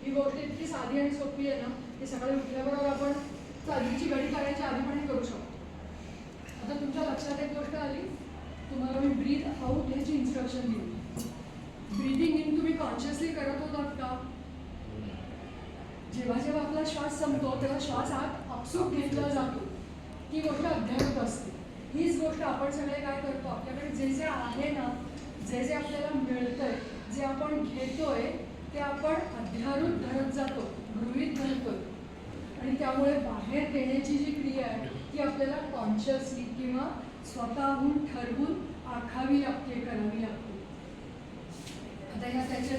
ही गोष्ट इतकी साधी आणि सोपी आहे ना की सकाळी उठल्याबरोबर आपण चालीची घडी करायच्या आधी पण करू शकतो. आता तुमच्या लक्षात एक गोष्ट आली, तुम्हाला मी ब्रीथ आउट ह्याची इन्स्ट्रक्शन दिली. ब्रीदिंग इन तुम्ही कॉन्शियसली करत होतात का? जेव्हा जेव्हा आपला श्वास संपतो तेव्हा श्वास आत आपसूक घेतला जातो, ती गोष्ट अध्यात्म असते. हीच गोष्ट आपण सगळे काय करतो, आपल्याकडे जे जे आहे ना, जे जे आपल्याला मिळतंय, जे आपण घेतोय ते आपण अध्यारूप धरत जातो, गृहीत धरतो, आणि त्यामुळे बाहेर देण्याची जी क्रिया आहे ती आपल्याला कॉन्शियसली किंवा स्वतःहून ठरवून आखावी लागते, करावी लागते. आता ह्या त्याच्या